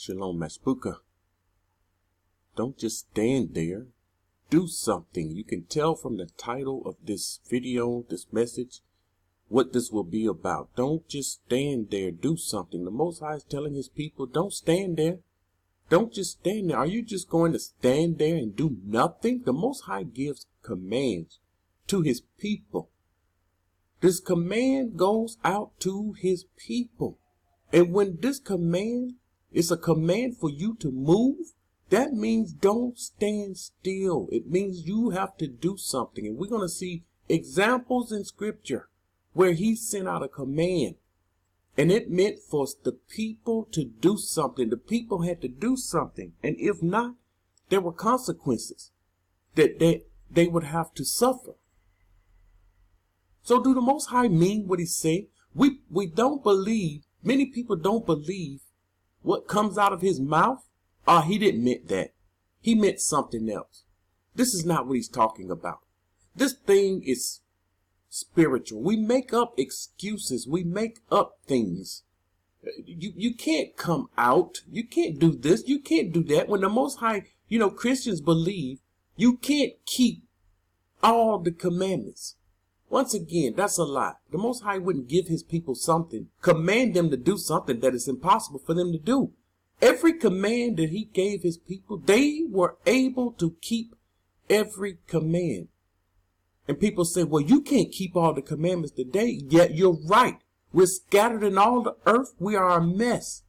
Shalom, Mashbuka. Don't just stand there. Do something. You can tell from the title of this video, this message, what this will be about. Don't just stand there. Do something. The Most High is telling his people, don't stand there. Don't just stand there. Are you just going to stand there and do nothing? The Most High gives commands to his people. This command goes out to his people. And when this command is a command for you to move, that means don't stand still. It means you have to do something. And we're going to see examples in scripture where he sent out a command. And it meant for the people to do something. The people had to do something. And if not, there were consequences that they would have to suffer. So do the Most High mean what he said? We don't believe, many people don't believe what comes out of his mouth. He didn't mean that. He meant something else. This is not what he's talking about. This thing is spiritual. We make up excuses. We make up things. You can't come out. You can't do this. You can't do that. When the Most High, Christians believe you can't keep all the commandments. Once again, that's a lie. The Most High wouldn't give his people something, command them to do something that is impossible for them to do. Every command that he gave his people, they were able to keep every command. And people say, well, you can't keep all the commandments today. Yet you're right. We're scattered in all the earth. We are a mess.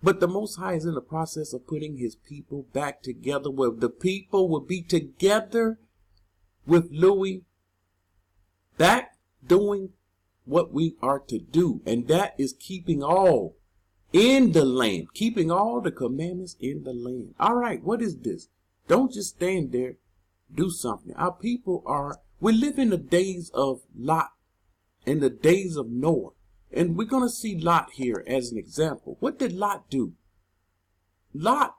But the Most High is in the process of putting his people back together, where the people will be together with Louis, back doing what we are to do. And that is keeping all in the land, keeping all the commandments in the land. All right, what is this? Don't just stand there. Do something. Our people we live in the days of Lot and the days of Noah. And we're going to see Lot here as an example. What did Lot do? Lot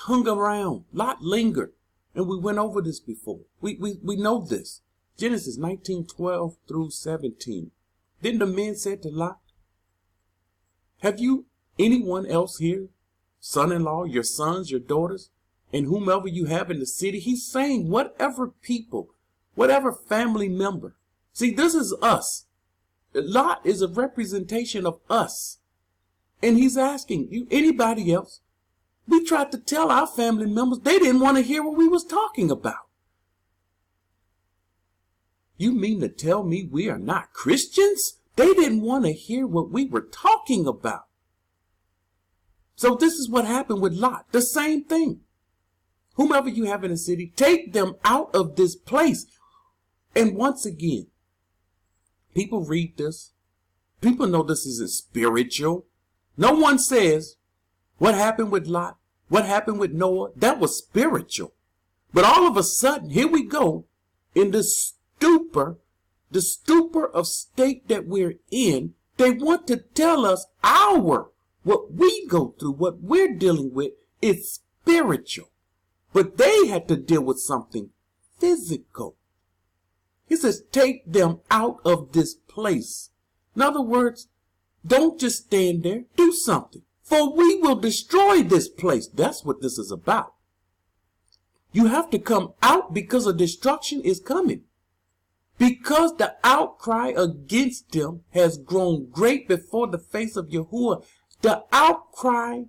hung around. Lot lingered. And we went over this before. We know this. Genesis 19:12 through 17. Then the men said to Lot, have you anyone else here, son-in-law, your sons, your daughters, and whomever you have in the city? He's saying whatever people, whatever family member. See, this is us. Lot is a representation of us. And he's asking you, anybody else? We tried to tell our family members. They didn't want to hear what we was talking about. You mean to tell me we are not Christians? They didn't want to hear what we were talking about. So this is what happened with Lot. The same thing. Whomever you have in the city, take them out of this place. And once again, people read this. People know this isn't spiritual. No one says what happened with Lot, what happened with Noah. That was spiritual. But all of a sudden, here we go in this stupor, the stupor of state that we're in. They want to tell us what we go through, what we're dealing with is spiritual. But they had to deal with something physical. He says, take them out of this place. In other words, don't just stand there, do something. For we will destroy this place. That's what this is about. You have to come out because a destruction is coming. Because the outcry against them has grown great before the face of Yahuah. The outcry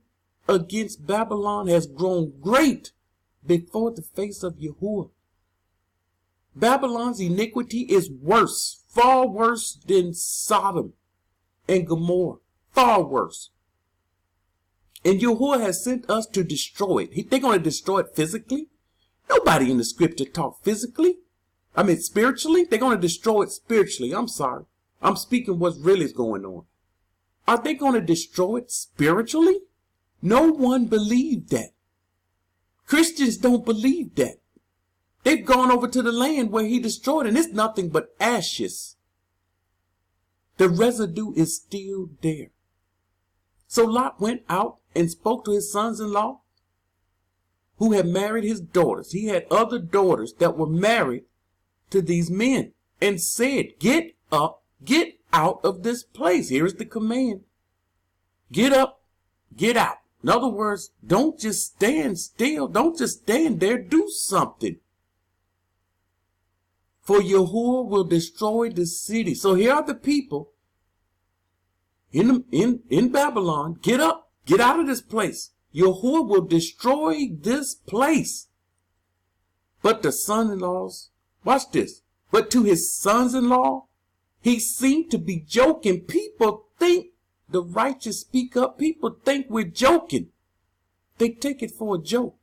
against Babylon has grown great before the face of Yahuah. Babylon's iniquity is worse, far worse than Sodom and Gomorrah, far worse. And Yahuah has sent us to destroy it. They're going to destroy it physically. Nobody in the scripture talk physically. Spiritually. They're going to destroy it spiritually. I'm sorry. I'm speaking what's really going on. Are they going to destroy it spiritually? No one believed that. Christians don't believe that. They've gone over to the land where he destroyed it, and it's nothing but ashes. The residue is still there. So Lot went out and spoke to his sons-in-law who had married his daughters. He had other daughters that were married to these men and said, get up, get out of this place. Here is the command. Get up, Get out. In other words, don't just stand still. Don't just stand there. Do something. For Yahuah will destroy the city. So here are the people in Babylon. Get up. Get out of this place. Yahuah will destroy this place. But the son-in-laws, watch this. But to his sons-in-law, he seemed to be joking. People think the righteous speak up. People think we're joking. They take it for a joke.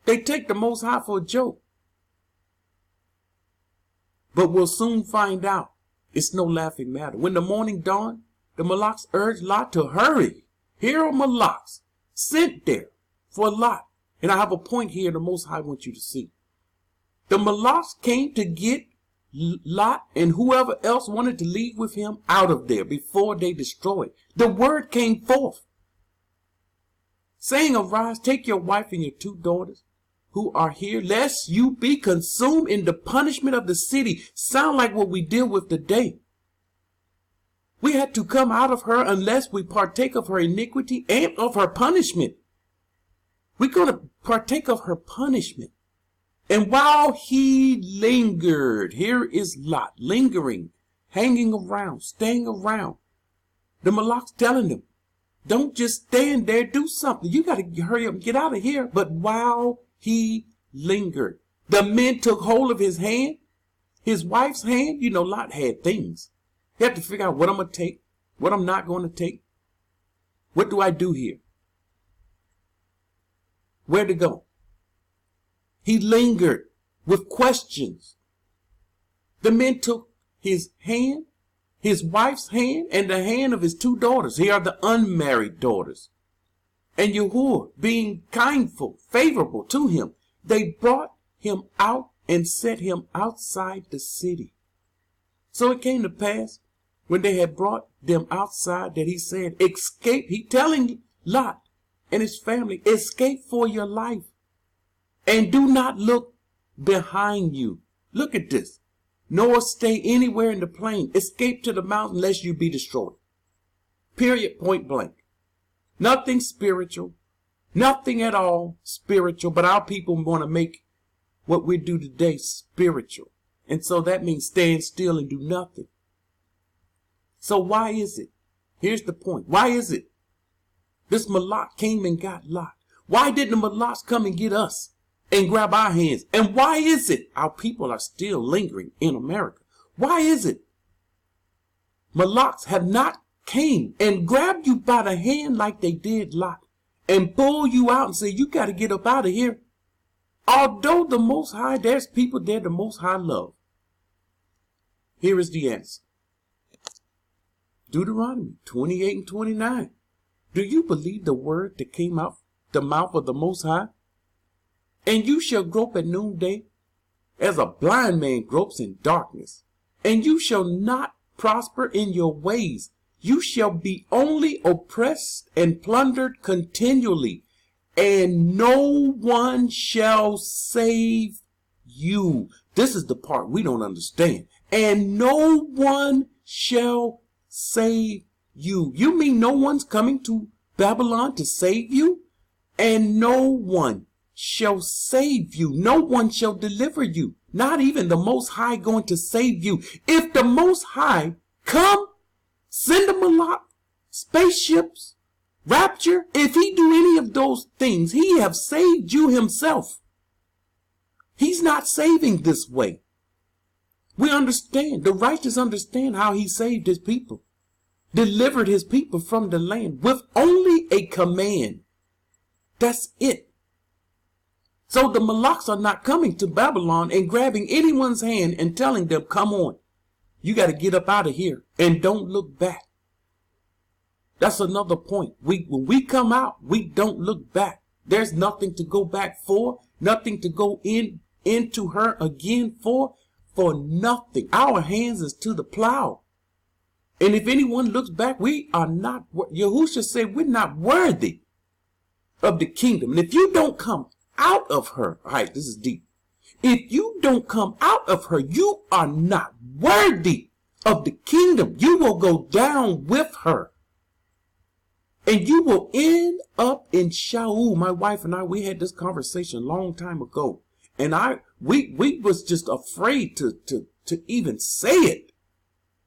They take the Most High for a joke. But we'll soon find out it's no laughing matter. When the morning dawned, the Malaks urged Lot to hurry. Here are Malaks sent there for Lot. And I have a point here the Most High wants you to see. The Malaks came to get Lot and whoever else wanted to leave with him out of there before they destroyed. The word came forth, saying, arise, take your wife and your 2 daughters who are here, lest you be consumed in the punishment of the city. Sound like what we deal with today. We had to come out of her unless we partake of her iniquity and of her punishment. We're going to partake of her punishment. And while he lingered, here is Lot lingering, hanging around, staying around. The Malaks telling him, don't just stand there, do something. You got to hurry up and get out of here. But while he lingered, the men took hold of his hand, his wife's hand. You know, Lot had things. He had to figure out what I'm going to take, what I'm not going to take. What do I do here? Where to go? He lingered with questions. The men took his hand, his wife's hand, and the hand of his 2 daughters. Here are the unmarried daughters. And Yahuah, being kindful, favorable to him, they brought him out and set him outside the city. So it came to pass, when they had brought them outside, that he said, escape. He telling Lot and his family, escape for your life. And do not look behind you. Look at this. Nor stay anywhere in the plain. Escape to the mountain lest you be destroyed. Period. Point blank. Nothing spiritual. Nothing at all spiritual. But our people want to make what we do today spiritual. And so that means stand still and do nothing. So why is it? Here's the point. Why is it this Malak came and got Lot? Why didn't the Malaks come and get us and grab our hands? And why is it our people are still lingering in America? Why is it Malaks have not came and grabbed you by the hand like they did Lot and pull you out and say, you got to get up out of here? Although the Most High, there's people there the Most High love. Here is the answer. Deuteronomy 28 and 29. Do you believe the word that came out the mouth of the Most High? And you shall grope at noonday, as a blind man gropes in darkness. And you shall not prosper in your ways. You shall be only oppressed and plundered continually. And no one shall save you. This is the part we don't understand. And no one shall save you. You mean no one's coming to Babylon to save you? And no one shall save you. No one shall deliver you. Not even the Most High going to save you. If the Most High come, send them a lot, spaceships, rapture. If he do any of those things, he have saved you himself. He's not saving this way. We understand. The righteous understand how he saved his people, delivered his people from the land with only a command. That's it. So the Malaks are not coming to Babylon and grabbing anyone's hand and telling them, come on, you got to get up out of here and don't look back. That's another point. When we come out, we don't look back. There's nothing to go back for, nothing to go into her again for nothing. Our hands is to the plow. And if anyone looks back, we are not, Yahushua said, we're not worthy of the kingdom. And if you don't come out of her, all right, this is deep. If you don't come out of her, you are not worthy of the kingdom. You will go down with her. And you will end up in Shaul. My wife and I, we had this conversation a long time ago. And we was just afraid to even say it.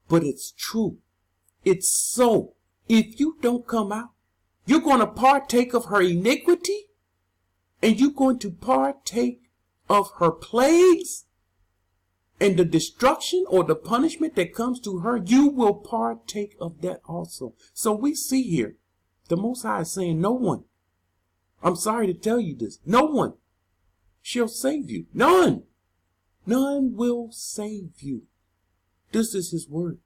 But it's true. It's so. If you don't come out, you're going to partake of her iniquity. And you're going to partake of her plagues. And the destruction or the punishment that comes to her, you will partake of that also. So we see here, the Most High is saying, no one, I'm sorry to tell you this, no one shall save you. None. None will save you. This is his word.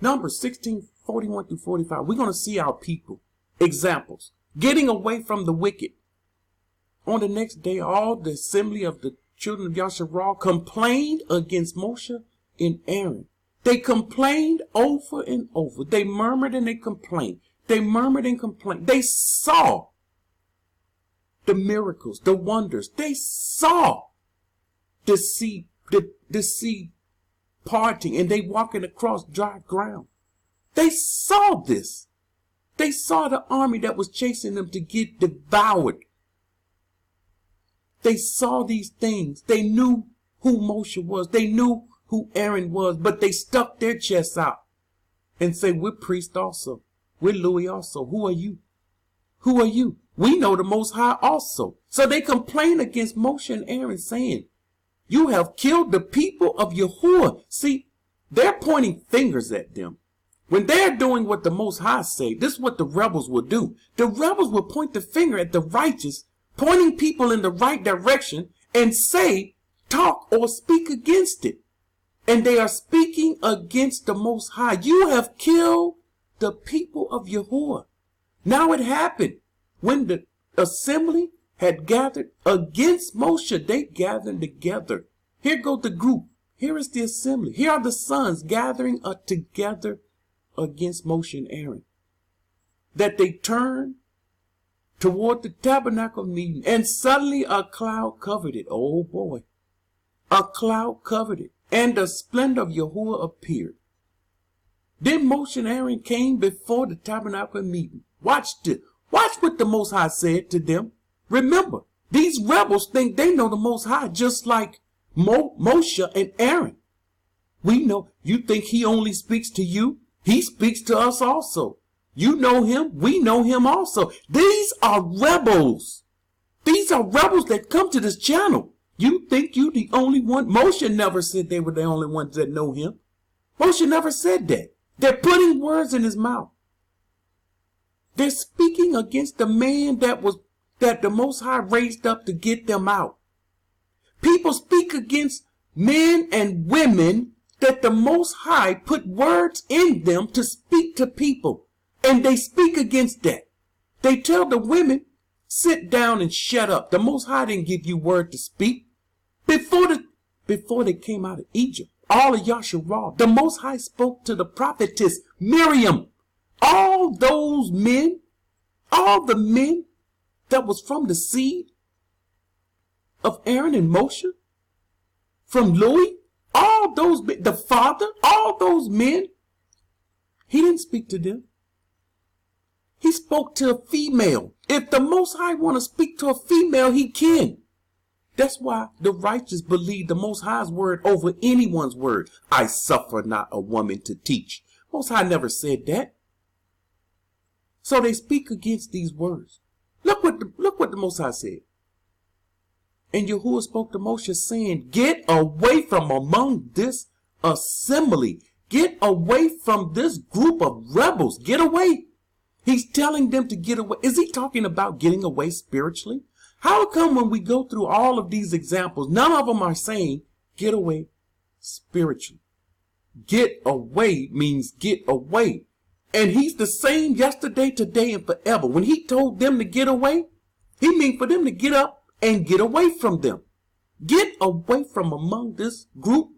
Numbers 16:41 through 45. We're going to see our people. Examples. Getting away from the wicked. On the next day, all the assembly of the children of Yasharal complained against Moshe and Aaron. They complained over and over. They murmured and they complained. They murmured and complained. They saw the miracles, the wonders. They saw the sea parting and they walking across dry ground. They saw this. They saw the army that was chasing them to get devoured. They saw these things. They knew who Moshe was. They knew who Aaron was, but they stuck their chests out and say, we're priests also. We're Louis also. Who are you? Who are you? We know the Most High also. So they complain against Moshe and Aaron saying, you have killed the people of Yahuah. See, they're pointing fingers at them. When they're doing what the Most High say, this is what the rebels will do. The rebels will point the finger at the righteous, pointing people in the right direction and say, talk or speak against it. And they are speaking against the Most High. You have killed the people of Yahuah. Now it happened when the assembly had gathered against Moshe. They gathered together. Here goes the group. Here is the assembly. Here are the sons gathering together against Moshe and Aaron. That they turned toward the tabernacle meeting, and suddenly a cloud covered it. Oh boy. A cloud covered it, and the splendor of Yahuah appeared. Then Moshe and Aaron came before the tabernacle meeting. Watch this. Watch what the Most High said to them. Remember, these rebels think they know the Most High just like Moshe and Aaron. We know, you think he only speaks to you? He speaks to us also. You know him. We know him also. These are rebels. These are rebels that come to this channel. You think you the only one? Moshe never said they were the only ones that know him. Moshe never said that. They're putting words in his mouth. They're speaking against the man that the Most High raised up to get them out. People speak against men and women that the Most High put words in them to speak to people. And they speak against that. They tell the women, sit down and shut up. The Most High didn't give you word to speak. Before they came out of Egypt, all of Yasharal, the Most High spoke to the prophetess Miriam. All those men, all the men that was from the seed of Aaron and Moshe, from Louis, all those men, the father, all those men, he didn't speak to them. He spoke to a female. If the Most High want to speak to a female, he can. That's why the righteous believe the Most High's word over anyone's word. I suffer not a woman to teach. Most High never said that. So they speak against these words. Look what the Most High said. And Yahuah spoke to Moshe saying, get away from among this assembly. Get away from this group of rebels. Get away. He's telling them to get away. Is he talking about getting away spiritually? How come when we go through all of these examples, none of them are saying get away spiritually? Get away means get away. And he's the same yesterday, today, and forever. When he told them to get away, he meant for them to get up and get away from them. Get away from among this group,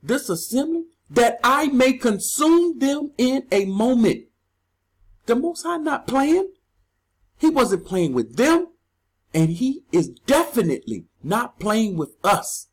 this assembly, that I may consume them in a moment. The Most High not playing. He wasn't playing with them. And he is definitely not playing with us.